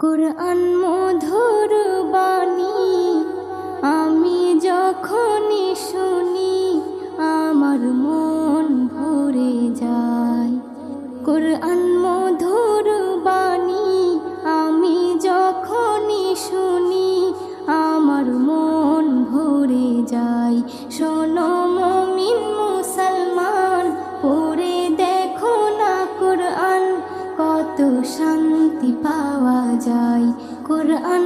কুরআন মধুর বাণী আমি যখনই শুনি আমার মন ভরে যায়। কুরআন মধুর বাণী আমি যখনই শুনি আমার মন ভরে যায়। শোনো মুমিন মুসলমান, পড়ে দেখো না কুরআন, কত শান্তি পাওয়া যায়। কুরআন